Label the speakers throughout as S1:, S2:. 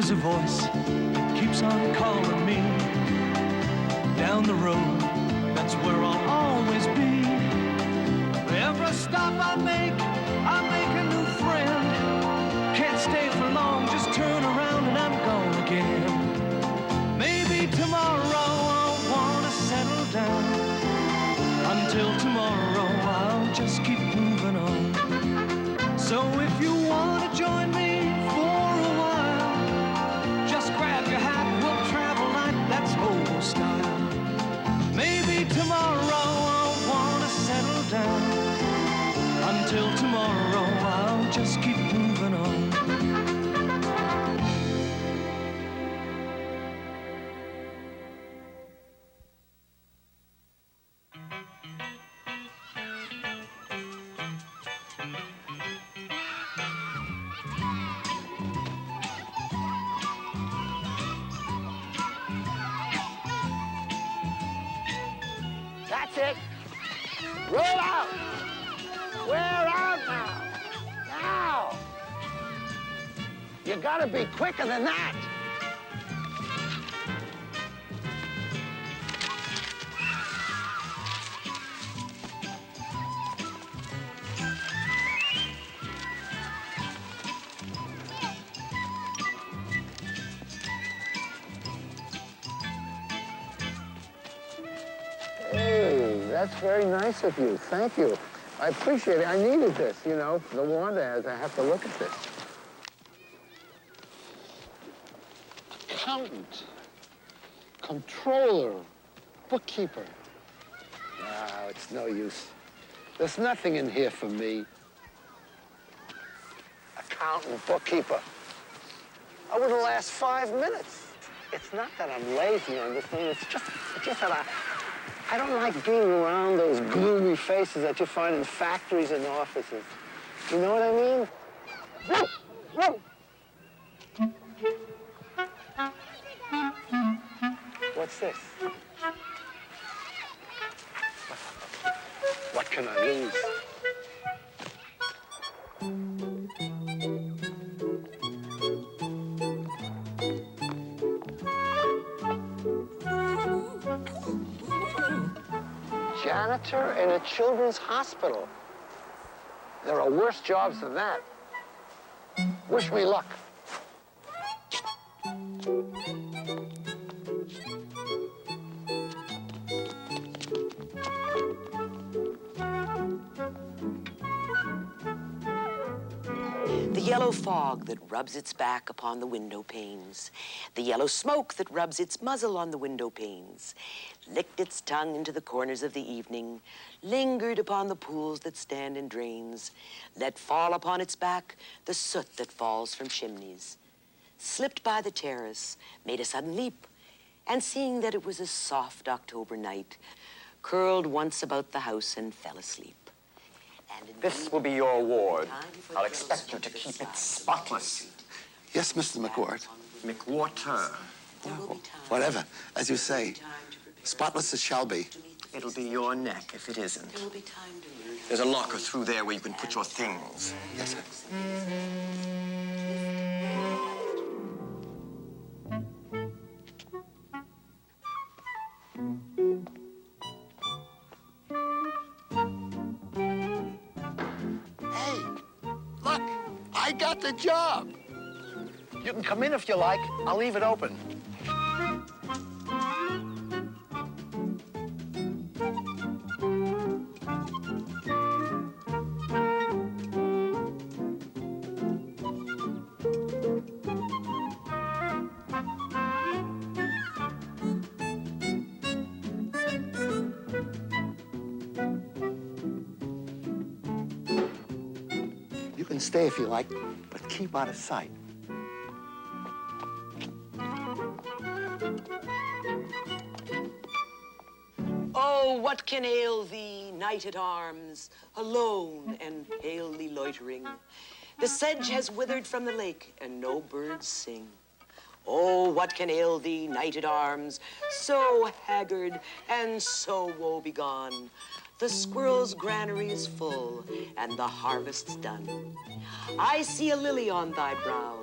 S1: There's a voice that keeps on calling me. Down the road, that's where I'll always be. Every stop I make a new friend. Can't stay for long, just turn around and I'm gone again. Maybe tomorrow I'll wanna settle down. Until tomorrow I'll just keep moving on. So if you wanna join me for a while, just grab your hat, we'll travel like that's hobo style. Maybe tomorrow I'll wanna settle down. Until tomorrow I'll just keep moving on.
S2: That's it. Roll out. We're out now. Now. You gotta be quicker than that. Hey, that's very nice of you. Thank you. I appreciate it. I needed this, you know, the wand ads. I have to look at this. Accountant, controller, bookkeeper. No, it's no use. There's nothing in here for me. Accountant, bookkeeper. I wouldn't last 5 minutes. It's not that I'm lazy on this thing. It's just that I don't like being around those gloomy faces that you find in factories and offices. You know what I mean? What's this? What can I lose? Janitor in a children's hospital. There are worse jobs than that. Wish me luck.
S3: The yellow fog that rubs its back upon the window panes, the yellow smoke that rubs its muzzle on the window panes, licked its tongue into the corners of the evening, lingered upon the pools that stand in drains, let fall upon its back the soot that falls from chimneys, slipped by the terrace, made a sudden leap, and seeing that it was a soft October night, curled once about the house and fell asleep.
S4: This will be your ward. I'll expect you to keep it spotless.
S2: Yes, Mr. McQuarter.
S4: McQuarter.
S2: Oh, whatever, as you say. Spotless it shall be.
S4: It'll be your neck if it isn't. There's a locker through there where you can put your things.
S2: Yes, sir. Hey, look, I got the job. You can come in if you like. I'll leave it open. You can stay if you like, but keep out of sight.
S3: Oh, what can ail thee, knight at arms, alone and palely loitering? The sedge has withered from the lake, and no birds sing. Oh, what can ail thee, knight at arms, so haggard and so woe-begone? The squirrel's granary is full, and the harvest's done. I see a lily on thy brow,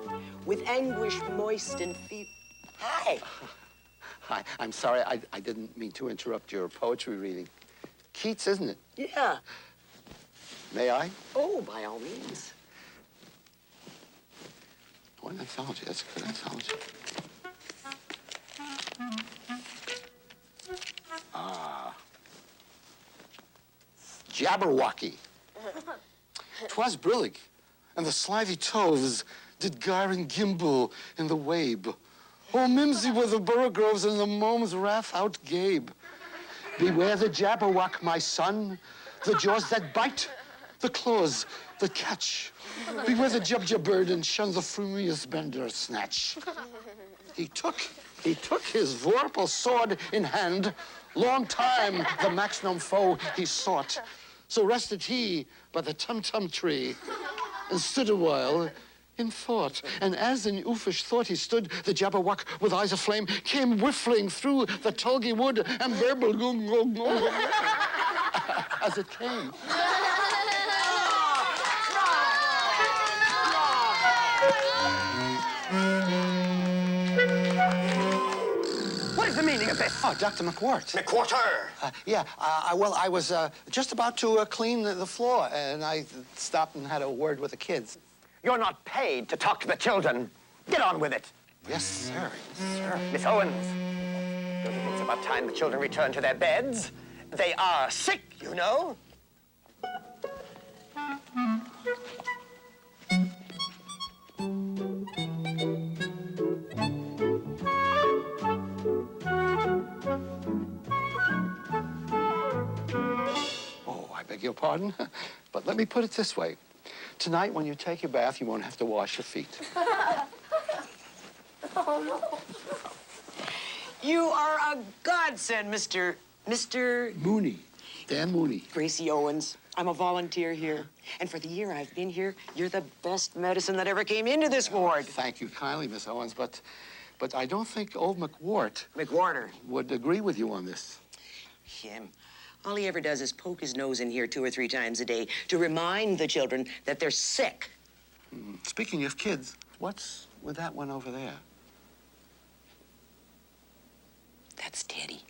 S3: with anguish moist and feeble. Hi.
S2: Hi, I'm sorry, I didn't mean to interrupt your poetry reading. Keats, isn't it?
S3: Yeah.
S2: May I?
S3: Oh, by all means.
S2: Oh, an anthology, that's a good anthology. Jabberwocky. 'Twas brillig, and the slithy toves did gyre and gimble in the wabe. Oh, mimsy were the borogoves and the momes wrath outgabe. Beware the jabberwock, my son, the jaws that bite, the claws that catch. Beware the jubjub bird and shun the frumious bender snatch. He took his vorpal sword in hand. Long time the maximum foe he sought. So rested he by the tum-tum tree and stood a while in thought. And as in uffish thought he stood, the jabberwock with eyes aflame came whiffling through the tulgey wood and burbled as it came.
S4: What is the meaning of this?
S2: Oh, Dr. McQuarter.
S4: McQuarter!
S2: Well, I was just about to clean the floor, and I stopped and had a word with the kids.
S4: You're not paid to talk to the children. Get on with it.
S2: Yes, sir. Yes, sir.
S4: Miss Owens, don't you think it's about time the children return to their beds? They are sick, you know.
S2: Oh, I beg your pardon, but let me put it this way. Tonight, when you take your bath, you won't have to wash your feet.
S3: Oh, no. You are a godsend, Mr.
S2: Mooney. Dan Mooney.
S3: Gracie Owens. I'm a volunteer here. And for the year I've been here, you're the best medicine that ever came into this ward.
S2: Thank you kindly, Miss Owens, but I don't think old
S3: McQuarter.
S2: would agree with you on this.
S3: Him. All he ever does is poke his nose in here 2 or 3 times a day to remind the children that they're sick.
S2: Speaking of kids, what's with that one over there?
S3: That's Teddy.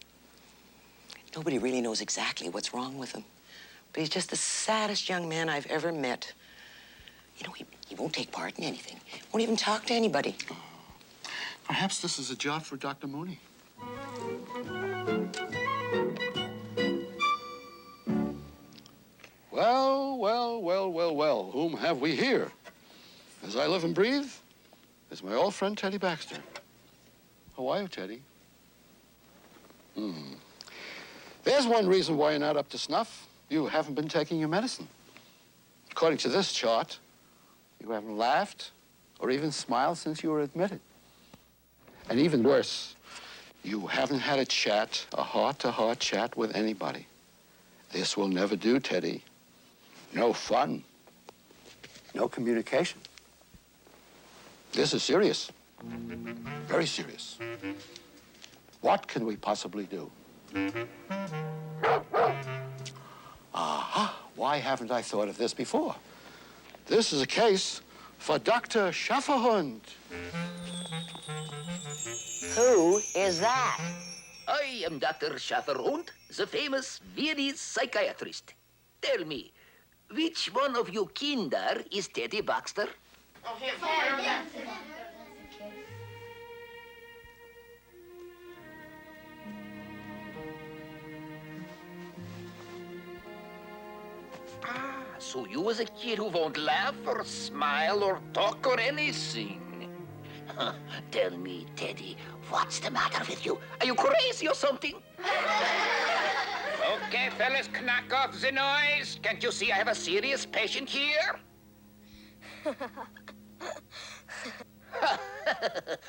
S3: Nobody really knows exactly what's wrong with him. But he's just the saddest young man I've ever met. You know, he won't take part in anything. Won't even talk to anybody.
S2: Perhaps this is a job for Dr. Mooney. Well, whom have we here? As I live and breathe, is my old friend Teddy Baxter. How are you, Teddy? There's one reason why you're not up to snuff. You haven't been taking your medicine. According to this chart, you haven't laughed or even smiled since you were admitted. And even worse, you haven't had a chat, a heart-to-heart chat with anybody. This will never do, Teddy. No fun. No communication. This is serious. Very serious. What can we possibly do? Aha! Why haven't I thought of this before? This is a case for Dr. Schafferhund.
S3: Who is that?
S5: I am Dr. Schafferhund, the famous Viennese psychiatrist. Tell me, which one of you kinder is Teddy Baxter? Ah, so you was a kid who won't laugh or smile or talk or anything. Tell me, Teddy, what's the matter with you? Are you crazy or something? Okay, fellas, knock off the noise. Can't you see I have a serious patient here?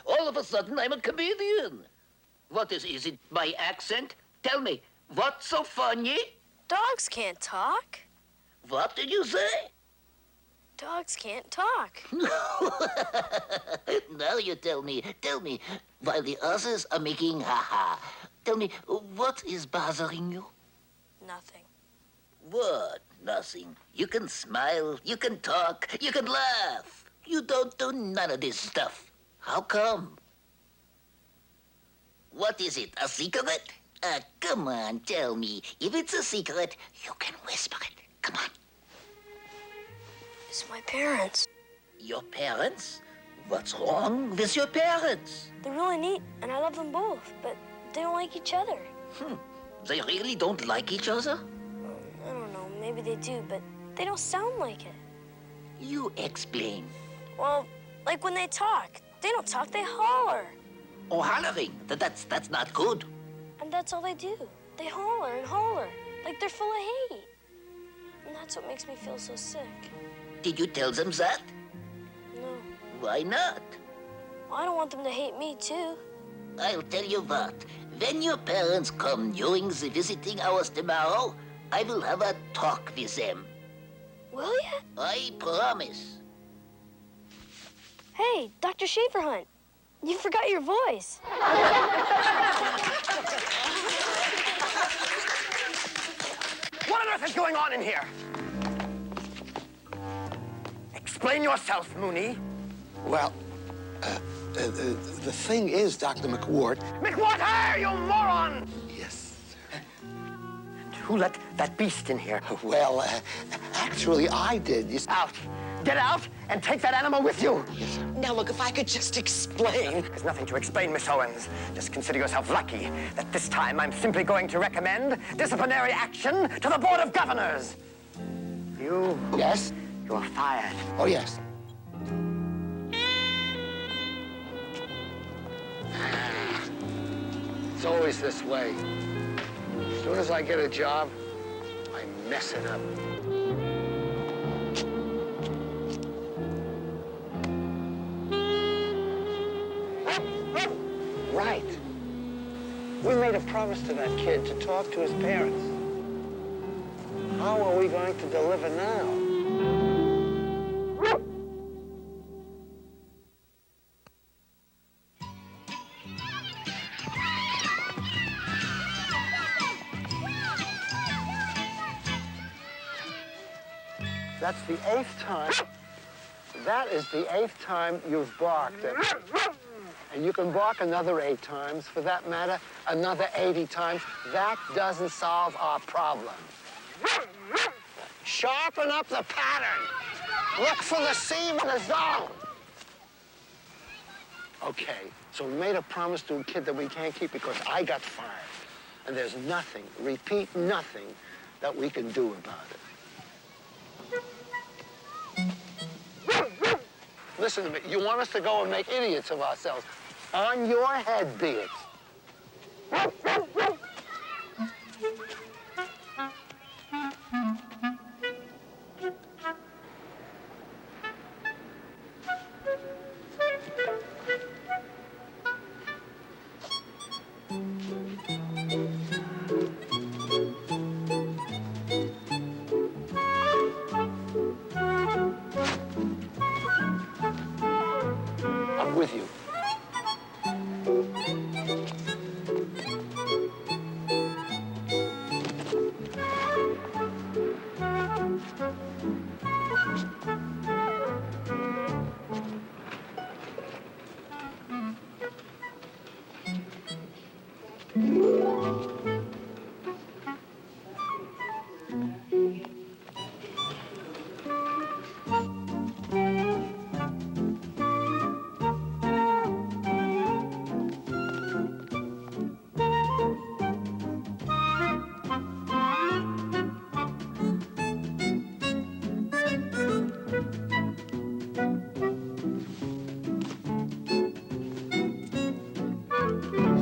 S5: All of a sudden, I'm a comedian. What is it my accent? Tell me, what's so funny?
S6: Dogs can't talk.
S5: What did you say?
S6: Dogs can't talk.
S5: Now you tell me, while the others are making ha-ha. Tell me, what is bothering you?
S6: Nothing.
S5: What? Nothing. You can smile, you can talk, you can laugh. You don't do none of this stuff. How come? What is it, a secret? Come on, tell me. If it's a secret, you can whisper it. Come on.
S6: It's my parents.
S5: Your parents? What's wrong with your parents?
S6: They're really neat, and I love them both, but they don't like each other.
S5: They really don't like each other?
S6: I don't know, maybe they do, but they don't sound like it.
S5: You explain.
S6: Well, like when they talk. They don't talk, they holler.
S5: Oh, hollering. That's not good.
S6: And that's all they do. They holler and holler, like they're full of hate. And that's what makes me feel so sick.
S5: Did you tell them that?
S6: No.
S5: Why not?
S6: Well, I don't want them to hate me, too.
S5: I'll tell you what. When your parents come during the visiting hours tomorrow, I will have a talk with them.
S6: Will ya?
S5: I promise.
S6: Hey, Dr. Schaeferhunt, you forgot your voice.
S4: What on earth is going on in here? Explain yourself, Mooney.
S2: Well, the thing is, Dr. McQuarter...
S4: McQuarter, you moron!
S2: Yes, sir.
S4: And who let that beast in here?
S2: Well, actually, I did. You see.
S4: Out. Get out and take that animal with you.
S3: Now, look, if I could just explain.
S4: There's nothing to explain, Miss Owens. Just consider yourself lucky that this time I'm simply going to recommend disciplinary action to the Board of Governors. You...
S2: Yes?
S4: You're fired.
S2: Oh, yes. It's always this way. As soon as I get a job, I mess it up. Right. We made a promise to that kid to talk to his parents. How are we going to deliver now? That's the 8th time. That is the 8th time you've barked. And you can bark another 8 times, for that matter, another 80 times. That doesn't solve our problem. Sharpen up the pattern. Look for the seam in the zone. Okay, so we made a promise to a kid that we can't keep because I got fired. And there's nothing, repeat, nothing, that we can do about it. Listen to me, you want us to go and make idiots of ourselves. On your head be it. I'm with you.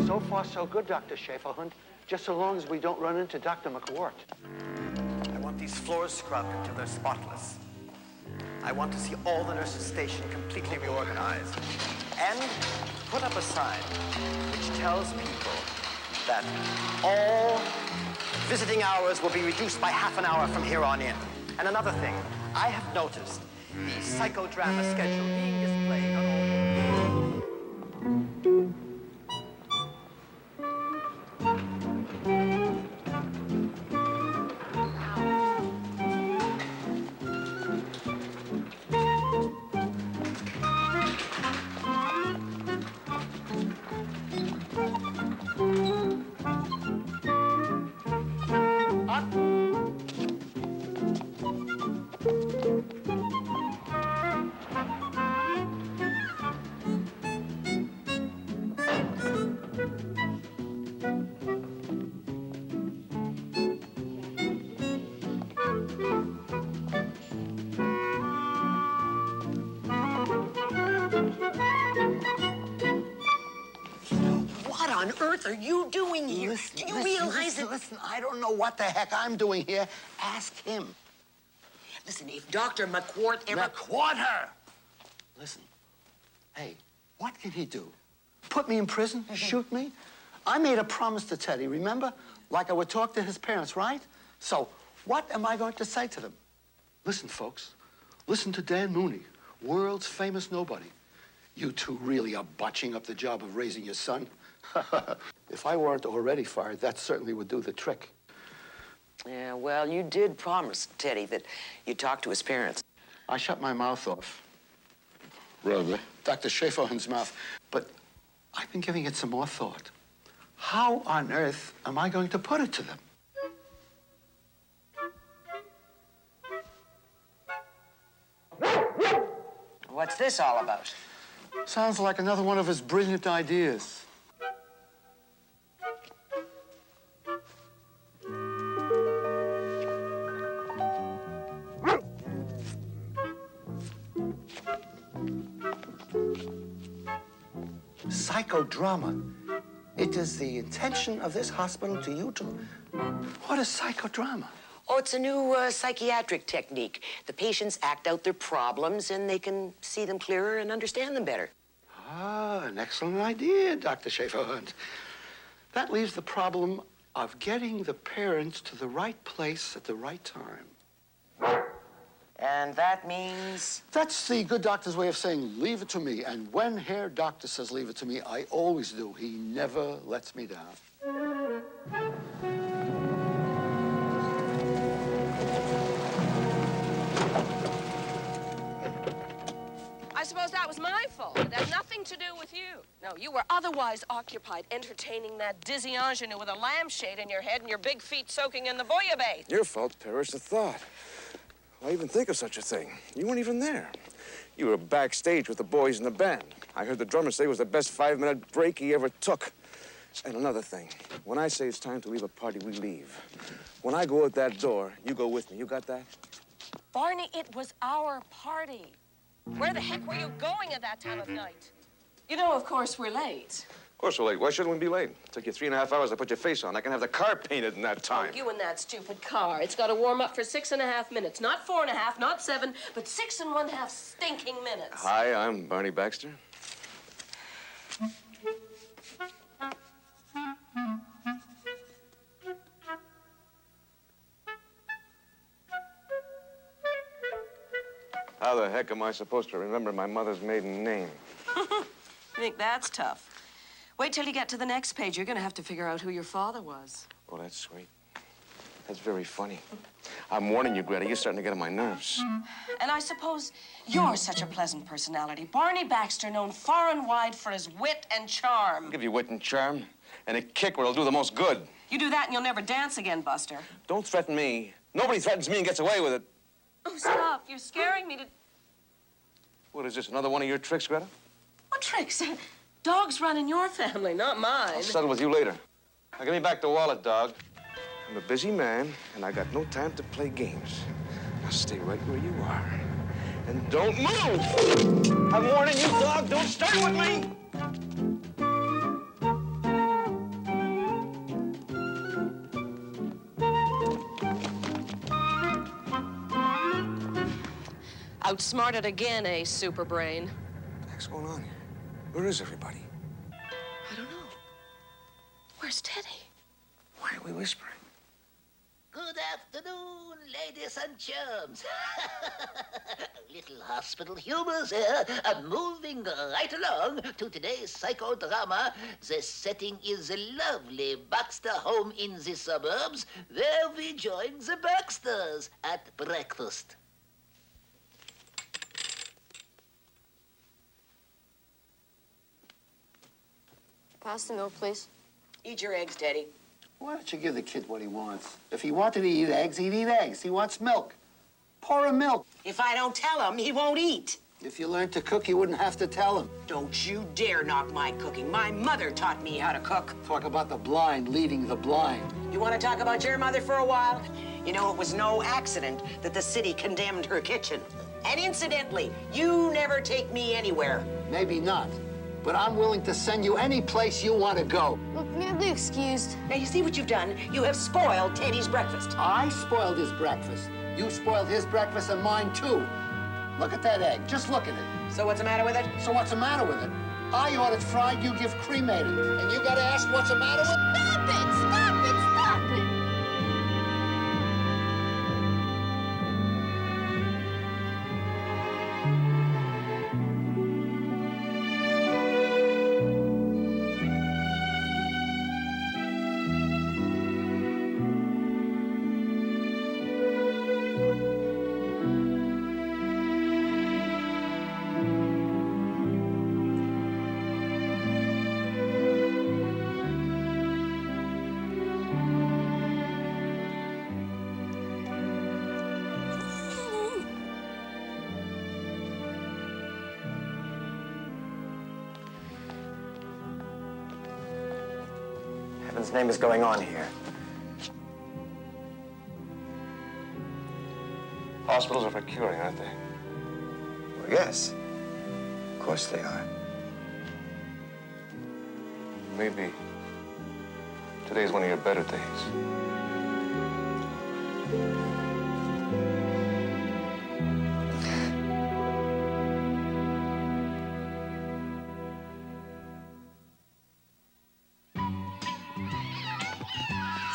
S2: So far, so good, Dr. Schaeferhunt. Just so long as we don't run into Dr. McQuarter.
S4: I want these floors scrubbed until they're spotless. I want to see all the nurses' station completely reorganized. And put up a sign which tells people that all visiting hours will be reduced by half an hour from here on in. And another thing, I have noticed the psychodrama schedule being displayed on all...
S3: on earth are you doing here?
S2: Listen,
S3: Do you realize that...
S2: Listen, I don't know what the heck I'm doing here. Ask him.
S3: Listen, if Dr. McQuarter ever...
S2: McQuarter! Listen, hey, what can he do? Put me in prison? Shoot me? I made a promise to Teddy, remember? Like I would talk to his parents, right? So, what am I going to say to them? Listen, folks, listen to Dan Mooney, world's famous nobody. You two really are botching up the job of raising your son. If I weren't already fired, that certainly would do the trick.
S3: Yeah, well, you did promise Teddy that you'd talk to his parents.
S2: I shut my mouth off. Rather, Dr. Schäferhund's mouth. But I've been giving it some more thought. How on earth am I going to put it to them?
S3: What's this all about?
S2: Sounds like another one of his brilliant ideas. Psychodrama. It is the intention of this hospital to you to... What is psychodrama?
S3: Oh, it's a new psychiatric technique. The patients act out their problems and they can see them clearer and understand them better.
S2: Ah, an excellent idea, Dr. Schäferhund. That leaves the problem of getting the parents to the right place at the right time.
S3: And that means?
S2: That's the good doctor's way of saying, leave it to me. And when Herr Doctor says leave it to me, I always do. He never lets me down.
S7: I suppose that was my fault. It had nothing to do with you. No, you were otherwise occupied entertaining that dizzy ingenue with a lampshade in your head and your big feet soaking in the bouillabaisse.
S8: Your fault, perish the thought. Why even think of such a thing? You weren't even there. You were backstage with the boys in the band. I heard the drummer say it was the best 5-minute break he ever took. And another thing, when I say it's time to leave a party, we leave. When I go out that door, you go with me. You got that?
S7: Barney, it was our party. Where the heck were you going at that time of night? You know, of course, we're late.
S8: Of course we're late. Why shouldn't we be late? It took you 3.5 hours to put your face on. I can have the car painted in that time.
S7: Oh, you and that stupid car. It's got to warm up for 6.5 minutes. Not 4.5, not 7, but 6.5 stinking minutes.
S8: Hi, I'm Barney Baxter. How the heck am I supposed to remember my mother's maiden name?
S7: You think that's tough? Wait till you get to the next page. You're going to have to figure out who your father was.
S8: Oh, that's sweet. That's very funny. I'm warning you, Greta, you're starting to get on my nerves.
S7: And I suppose you're such a pleasant personality. Barney Baxter, known far and wide for his wit and charm.
S8: I'll give you wit and charm, and a kick where it'll do the most good.
S7: You do that and you'll never dance again, Buster.
S8: Don't threaten me. Nobody threatens me and gets away with it.
S7: Oh, stop. You're scaring me to...
S8: What is this, another one of your tricks, Greta?
S7: What tricks? Dogs run in your family, not mine.
S8: I'll settle with you later. Now, give me back the wallet, dog. I'm a busy man, and I got no time to play games. Now, stay right where you are. And don't move! I'm warning you, dog. Don't start with me!
S7: Outsmarted again, eh, super brain?
S8: What the heck's going on here? Where is everybody?
S7: I don't know. Where's Teddy?
S8: Why are we whispering?
S5: Good afternoon, ladies and germs. Little hospital humors here, and moving right along to today's psychodrama. The setting is a lovely Baxter home in the suburbs, where we join the Baxters at breakfast.
S6: Pass the milk, please.
S3: Eat your eggs, Teddy.
S2: Why don't you give the kid what he wants? If he wanted to eat eggs, he'd eat eggs. He wants milk. Pour him milk.
S3: If I don't tell him, he won't eat.
S2: If you learned to cook, you wouldn't have to tell him.
S3: Don't you dare knock my cooking. My mother taught me how to cook.
S2: Talk about the blind leading the blind.
S3: You want to talk about your mother for a while? You know, it was no accident that the city condemned her kitchen. And incidentally, you never take me anywhere.
S2: Maybe not. but I'm willing to send you any place you want to go.
S6: Look, man, be excused.
S3: Now, you see what you've done? You have spoiled Teddy's breakfast.
S2: I spoiled his breakfast. You spoiled his breakfast and mine, too. Look at that egg. Just look at it.
S3: So what's the matter with it?
S2: So what's the matter with it? I ordered fried, you give cremated. And you gotta ask what's the matter with it?
S6: Stop it! Stop it! Stop it!
S4: Heaven's name is going on here?
S8: Hospitals are for curing, aren't they?
S4: Well, yes. Of course they are.
S8: Maybe today's one of your better days.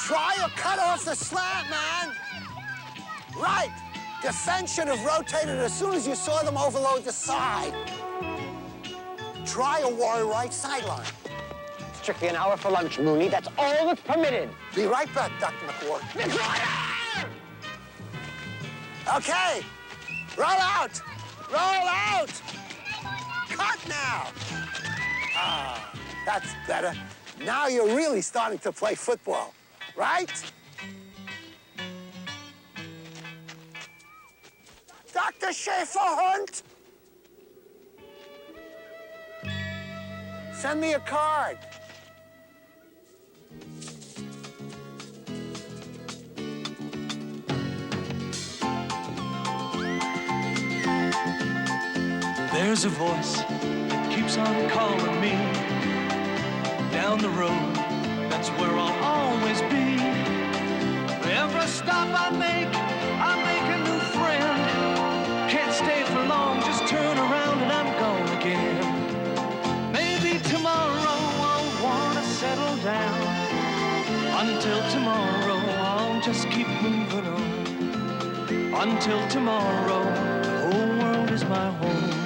S2: Try or cut off the slant, man. Right. Defense should have rotated as soon as you saw them overload the side. Try a wire right sideline.
S9: Strictly an hour for lunch, Mooney. That's all that's permitted.
S2: Be right back, Dr. McQuarter. McQuarter! Okay. Roll out. Roll out. Cut now. Ah, that's better. Now you're really starting to play football, right? Dr. Schaefer-Hunt? Send me a card.
S1: There's a voice that keeps on calling me down the road. That's where I'll always be. Every stop I make a new friend. Can't stay for long, just turn around and I'm gone again. Maybe tomorrow I'll wanna settle down. Until tomorrow I'll just keep moving on. Until tomorrow, the whole world is my home.